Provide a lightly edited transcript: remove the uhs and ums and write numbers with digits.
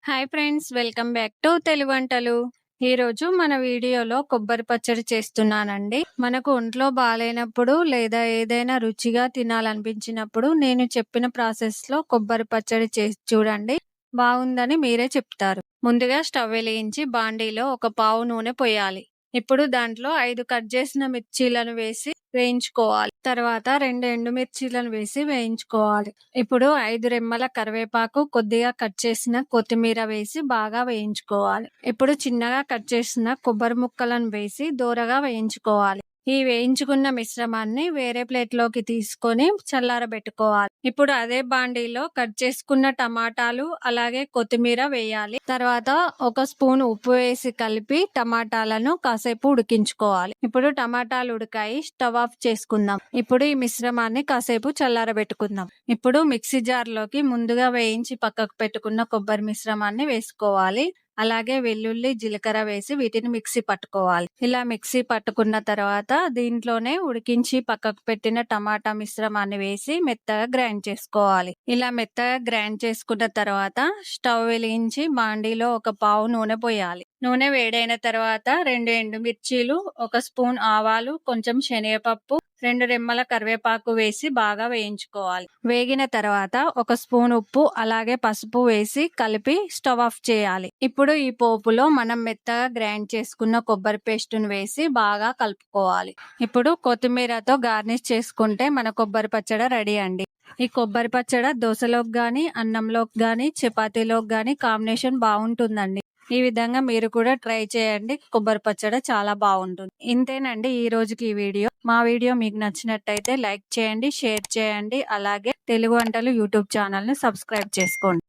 Hi friends, welcome back to Telugu వంటలు. ఈరోజు మన వీడియోలో కొబ్బరి పచ్చడి చేస్తున్నానండి. మనకు ఒంట్లో బాగాలేనప్పుడు లేదా ఏదైనా రుచిగా తినాలనిపించినప్పుడు నేను చెప్పిన ప్రాసెస్లో కొబ్బరి పచ్చడి చేసి చూడండి, బాగుందని మీరే చెప్తారు. ముందుగా స్టవ్ వెలిగించి బాండీలో ఒక పావు నూనె పోయాలి. ఇప్పుడు దాంట్లో 5 కట్ చేసిన మిర్చీలను వేసి వేయించుకోవాలి. తర్వాత 2 ఎండుమిర్చీలను వేసి వేయించుకోవాలి. ఇప్పుడు 5 రెమ్మల కరివేపాకు, కొద్దిగా కట్ చేసిన కొత్తిమీర వేసి బాగా వేయించుకోవాలి. ఇప్పుడు చిన్నగా కట్ చేసిన కొబ్బరి ముక్కలను వేసి దోరగా వేయించుకోవాలి. ఈ వేయించుకున్న మిశ్రమాన్ని వేరే ప్లేట్లోకి తీసుకొని చల్లారబెట్టుకోవాలి. ఇప్పుడు అదే బాండీలో కట్ చేసుకున్న టమాటాలు అలాగే కొత్తిమీర వేయాలి. తర్వాత 1 స్పూన్ ఉప్పు వేసి కలిపి టమాటాలను కాసేపు ఉడికించుకోవాలి. ఇప్పుడు టమాటాలు ఉడికాయి, స్టవ్ ఆఫ్ చేసుకుందాం. ఇప్పుడు ఈ మిశ్రమాన్ని కాసేపు చల్లారబెట్టుకుందాం. ఇప్పుడు మిక్సీ జార్లోకి ముందుగా వేయించి పక్కకు పెట్టుకున్న కొబ్బరి మిశ్రమాన్ని వేసుకోవాలి. అలాగే వెల్లుల్లి, జీలకర్ర వేసి వీటిని మిక్సీ పట్టుకోవాలి. ఇలా మిక్సీ పట్టుకున్న తర్వాత దీంట్లోనే ఉడికించి పక్కకు పెట్టిన టమాటా మిశ్రమాన్ని వేసి మెత్తగా గ్రైండ్ చేసుకోవాలి. ఇలా మెత్తగా గ్రైండ్ చేసుకున్న తర్వాత స్టవ్ వెలిగించి బాండీలో 1 పావు నూనె పోయాలి. నూనె వేడైన తర్వాత 2 ఎండుమిర్చీలు, 1 స్పూన్ ఆవాలు, కొంచెం శనగపప్పు, 2 రెమ్మల కరివేపాకు వేసి బాగా వేయించుకోవాలి. వేగిన తర్వాత 1 స్పూన్ ఉప్పు అలాగే పసుపు వేసి కలిపి స్టవ్ ఆఫ్ చేయాలి. ఇప్పుడు ఈ పోపులో మనం మెత్తగా గ్రైండ్ చేసుకున్న కొబ్బరి పేస్టును వేసి బాగా కలుపుకోవాలి. ఇప్పుడు కొత్తిమీరతో గార్నిష్ చేసుకుంటే మన కొబ్బరి పచ్చడి రెడీ అండి. ఈ కొబ్బరి పచ్చడి దోశలోకి గానీ, అన్నంలోకి గానీ, చపాతీలోకి గానీ కాంబినేషన్ బాగుంటుందండి. ఈ విధంగా మీరు కూడా ట్రై చేయండి. కొబ్బరి పచ్చడి చాలా బాగుంటుంది. ఇంతేనండి ఈ రోజుకి ఈ వీడియో. మా వీడియో మీకు నచ్చినట్టయితే లైక్ చేయండి, షేర్ చేయండి. అలాగే తెలుగు వంటలు యూట్యూబ్ ఛానల్ ని సబ్స్క్రైబ్ చేసుకోండి.